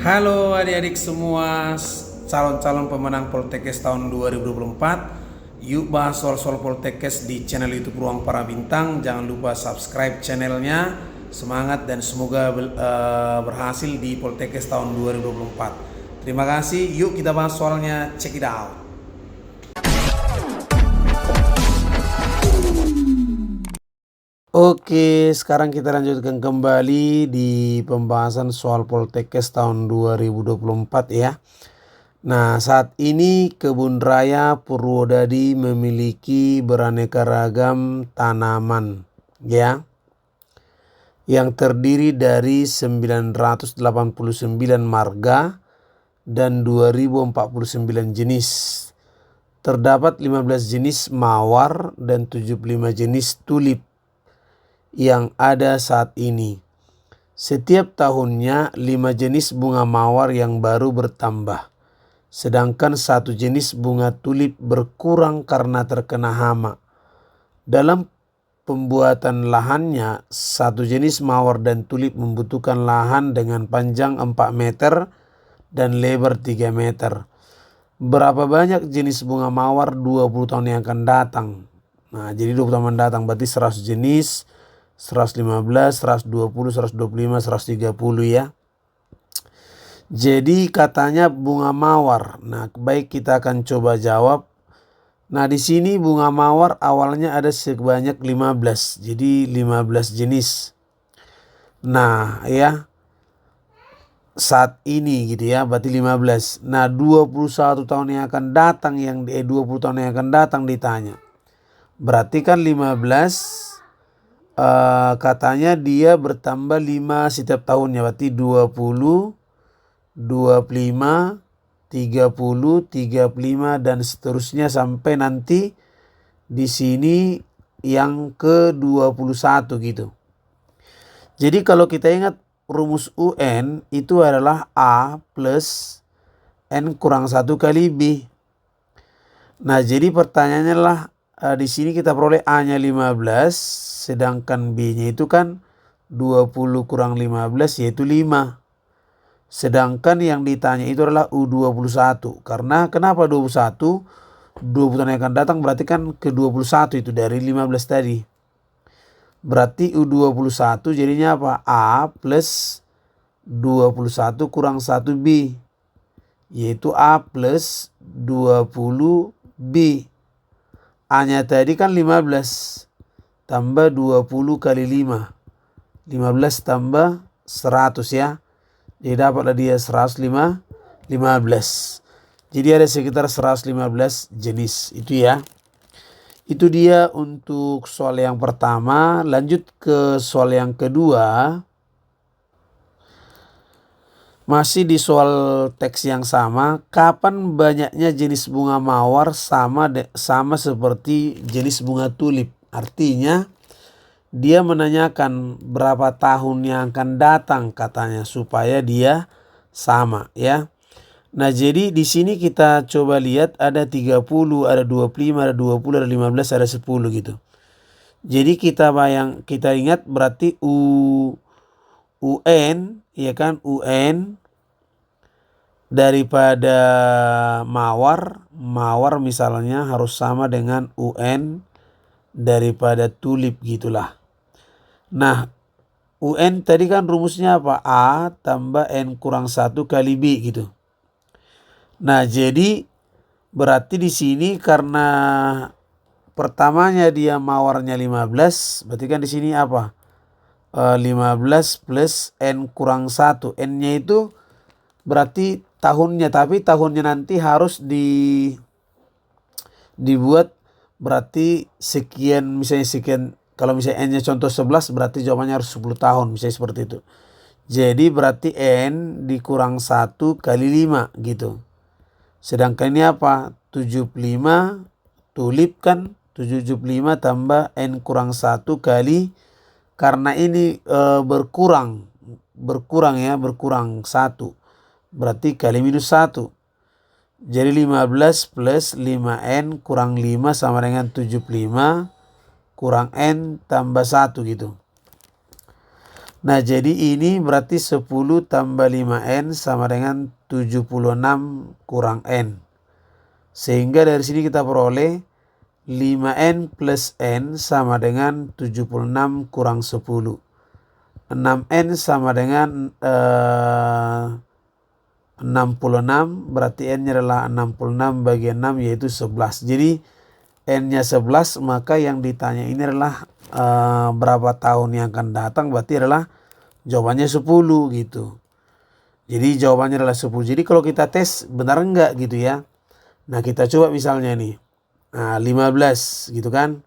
Halo adik-adik semua, calon-calon pemenang Poltekkes tahun 2024. Yuk bahas soal-soal Poltekkes di channel YouTube Ruang Para Bintang. Jangan lupa subscribe channelnya. Semangat dan semoga berhasil di Poltekkes tahun 2024. Terima kasih. Yuk kita bahas soalnya. Check it out. Oke, sekarang kita lanjutkan kembali di pembahasan soal Poltekkes tahun 2024 ya. Nah, saat ini kebun raya Purwodadi memiliki beraneka ragam tanaman ya, yang terdiri dari 989 marga dan 2049 jenis. Terdapat 15 jenis mawar dan 75 jenis tulip yang ada saat ini. Setiap tahunnya 5 jenis bunga mawar yang baru bertambah, sedangkan 1 jenis bunga tulip berkurang karena terkena hama. Dalam pembuatan lahannya, 1 jenis mawar dan tulip membutuhkan lahan dengan panjang 4 meter dan lebar 3 meter. Berapa banyak jenis bunga mawar 20 tahun yang akan datang? Nah, jadi 20 tahun mendatang berarti 100 jenis, 115, 120, 125, 130 ya. Jadi katanya bunga mawar. Nah, baik kita akan coba jawab. Nah, di sini bunga mawar awalnya ada sebanyak 15. Jadi 15 jenis. Nah, ya. Saat ini gitu ya, berarti 15. Nah, 21 tahun yang akan datang 20 tahun yang akan datang ditanya. Berarti kan 15 katanya dia bertambah 5 setiap tahunnya, berarti 20, 25, 30, 35 dan seterusnya sampai nanti di sini yang ke-21 gitu. Jadi kalau kita ingat rumus UN itu adalah A plus N kurang 1 kali B. Nah, jadi pertanyaannya lah di sini kita peroleh A-nya 15, sedangkan B-nya itu kan 20 kurang 15 yaitu 5. Sedangkan yang ditanya itu adalah U21. Karena kenapa 21? 20 tahun yang akan datang berarti kan ke-21 itu dari 15 tadi. Berarti U21 jadinya apa? A plus 21 kurang 1B. Yaitu A plus 20B. A-nya tadi kan 15. Tambah 20 kali 5. 15 tambah 100 ya. Jadi dapatlah dia 115. Jadi ada sekitar 115 jenis itu ya. Itu dia untuk soal yang pertama. Lanjut ke soal yang kedua. Masih di soal teks yang sama. Kapan banyaknya jenis bunga mawar sama seperti jenis bunga tulip? Artinya dia menanyakan berapa tahun yang akan datang katanya supaya dia sama ya. Nah, jadi di sini kita coba lihat ada 30, ada 25, ada 20, ada 15, ada 10 gitu. Jadi kita ingat berarti UN ya kan, UN daripada mawar misalnya harus sama dengan UN daripada tulip gitulah. Nah, UN tadi kan rumusnya apa? A tambah N kurang 1 kali B gitu. Nah, jadi berarti di sini karena pertamanya dia mawarnya 15, berarti kan di sini apa? 15 plus N kurang 1. N-nya itu berarti tahunnya, tapi tahunnya nanti harus dibuat berarti sekian, misalnya sekian. Kalau misalnya N-nya contoh 11 berarti jawabannya harus 10 tahun, misalnya seperti itu. Jadi berarti N dikurang 1 kali 5 gitu. Sedangkan ini apa? 75 tulip kan 75 tambah N kurang 1 kali, karena ini berkurang ya, berkurang 1. Berarti kali minus 1. Jadi 15 plus 5N kurang 5 sama dengan 75 kurang N tambah 1 gitu. Nah, jadi ini berarti 10 tambah 5N sama dengan 76 kurang N. Sehingga dari sini kita peroleh 5N plus N sama dengan 76 kurang 10. 6N sama dengan 66, berarti N-nya adalah 66 bagi 6 yaitu 11. Jadi N-nya 11, maka yang ditanya ini adalah berapa tahun yang akan datang, berarti adalah jawabannya 10 gitu. Jadi jawabannya adalah 10. Jadi kalau kita tes benar enggak gitu ya. Nah, kita coba misalnya nih. Nah, 15 gitu kan.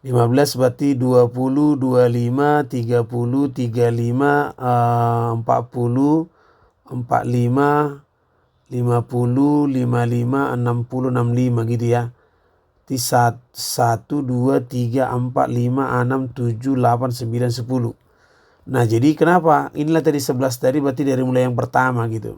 15 berarti 20, 25, 30, 35, 40, 45, 50, 55, 60, 65 gitu ya. 1, 2, 3, 4, 5, 6, 7, 8, 9, 10. Nah, jadi kenapa? Inilah tadi 11 tadi berarti dari mulai yang pertama gitu.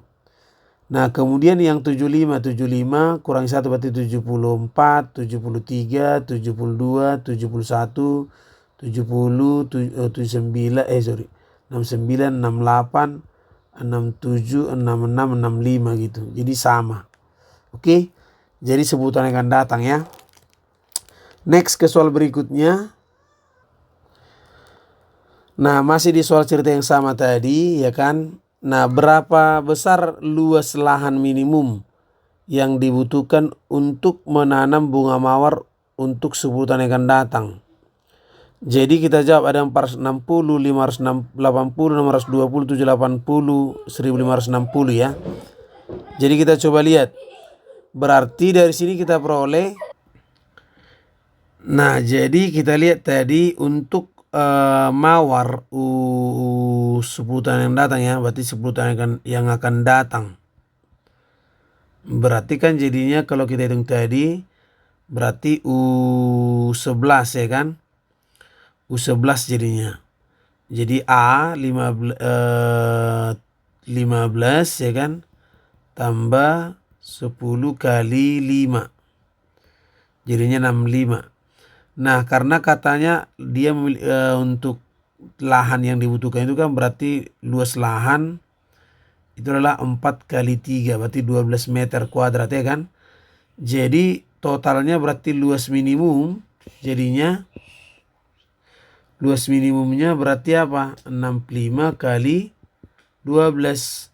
Nah, kemudian yang 75, 75 kurang 1 berarti 74, 73, 72, 71, 70, 79, 69, 68, 67, 66, 65 gitu. Jadi sama. Oke. Jadi sebutan yang akan datang ya. Next ke soal berikutnya. Nah, masih di soal cerita yang sama tadi ya kan. Nah, berapa besar luas lahan minimum yang dibutuhkan untuk menanam bunga mawar untuk 10 tahun yang akan datang? Jadi kita jawab ada 460, 580, 620, 780, 1560 ya. Jadi kita coba lihat. Berarti dari sini kita peroleh. Nah, jadi kita lihat tadi untuk mawar 10 tahun yang datang ya. Berarti 10 tahun yang akan datang. Berarti kan jadinya kalau kita hitung tadi berarti U11 ya kan. U11 jadinya. Jadi A 15 ya kan. Tambah 10 kali 5. Jadinya 65. Nah, karena katanya dia untuk lahan yang dibutuhkan itu kan berarti luas lahan itu adalah 4 kali 3 berarti 12 meter kuadrat ya kan. Jadi totalnya berarti luas minimum jadinya luas minimumnya berarti apa? 65 kali 12.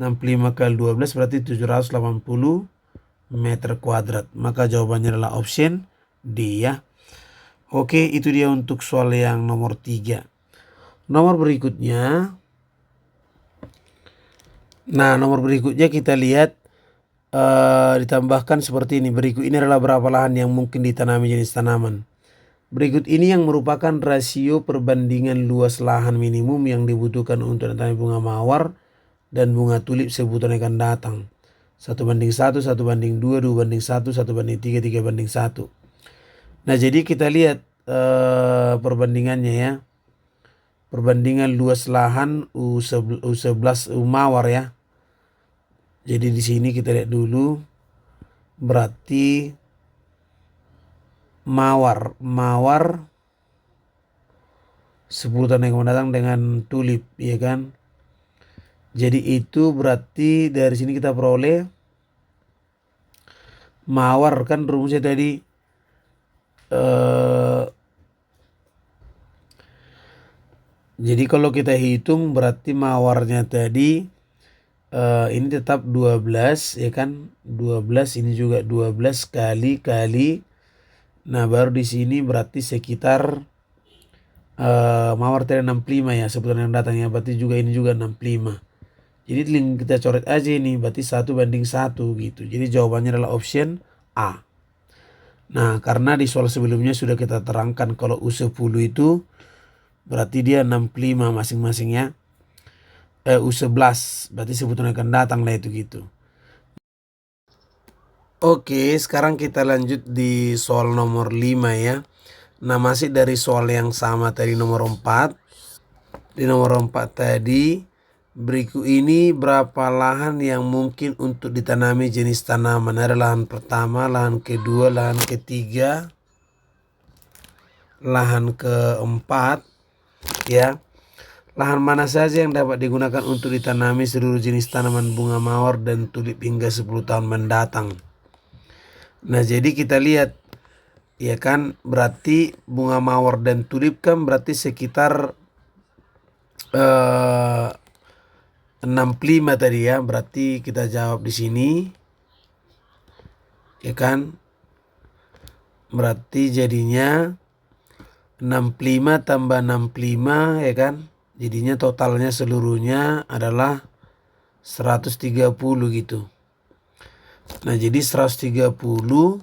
65 kali 12 berarti 780 meter kuadrat. Maka jawabannya adalah option D ya. Oke, itu dia untuk soal yang nomor 3. Nomor berikutnya. Nah, nomor berikutnya kita lihat ditambahkan seperti ini. Berikut ini adalah berapa lahan yang mungkin ditanami jenis tanaman. Berikut ini yang merupakan rasio perbandingan luas lahan minimum yang dibutuhkan untuk menanami bunga mawar dan bunga tulip sebutan akan datang. 1:1, 1:2, 2:1, 1:3, 3:1. Nah, jadi kita lihat perbandingannya ya. Perbandingan luas lahan U11 mawar ya. Jadi di sini kita lihat dulu. Berarti mawar 10 tahun yang akan datang dengan tulip ya kan. Jadi itu berarti dari sini kita peroleh mawar kan rumusnya tadi jadi kalau kita hitung berarti mawarnya tadi ini tetap 12 ya kan. 12 ini juga 12 kali. Nah, baru di sini berarti sekitar mawar tadi 65 ya sebutan yang datang ya. Berarti juga ini juga 65. Jadi kita coret aja ini berarti 1:1 gitu. Jadi jawabannya adalah option A. Nah, karena di soal sebelumnya sudah kita terangkan kalau U10 itu berarti dia 65 masing-masingnya. U11 berarti sebutan akan datang lah itu gitu. Oke, sekarang kita lanjut di soal nomor 5 ya. Nah, masih dari soal yang sama tadi nomor 4. Di nomor 4 tadi berikut ini berapa lahan yang mungkin untuk ditanami jenis tanaman. Ada lahan pertama, lahan kedua, lahan ketiga, lahan keempat ya. Lahan mana saja yang dapat digunakan untuk ditanami seluruh jenis tanaman bunga mawar dan tulip hingga 10 tahun mendatang. Nah, jadi kita lihat ya kan, berarti bunga mawar dan tulip kan berarti sekitar 65 tadi ya. Berarti kita jawab di sini ya kan. Berarti jadinya 65 tambah 65 ya kan. Jadinya totalnya seluruhnya adalah 130 gitu. Nah, jadi 130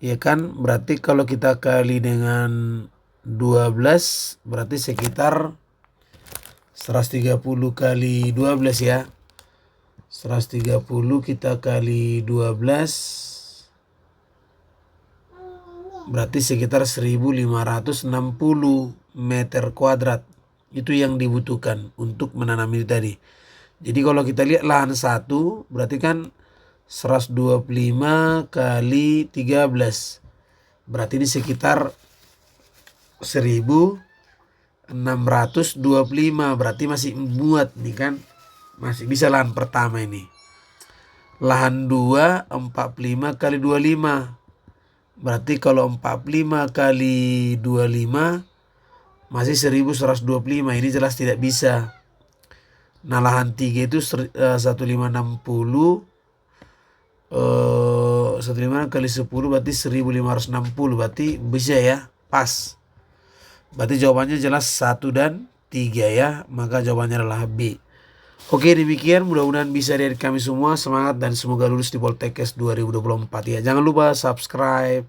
ya kan, berarti kalau kita kali dengan 12 berarti sekitar 130 kali 12 ya. 130 kita kali 12 berarti sekitar 1560 meter kuadrat. Itu yang dibutuhkan untuk menanam ini tadi. Jadi kalau kita lihat lahan 1 berarti kan 125 kali 13. Berarti ini sekitar 1625. Berarti masih muat nih kan. Masih bisa lahan pertama ini. Lahan 2 45 kali 25. Berarti kalau 45 kali 25 masih 1125. Ini jelas tidak bisa. Nah, lahan 3 itu 1560 15 kali 10 berarti 1560. Berarti bisa ya, pas. Berarti jawabannya jelas 1 dan 3 ya. Maka jawabannya adalah B. Oke, demikian mudah-mudahan bisa dari kami semua. Semangat dan semoga lulus di Poltekkes 2024 ya. Jangan lupa subscribe.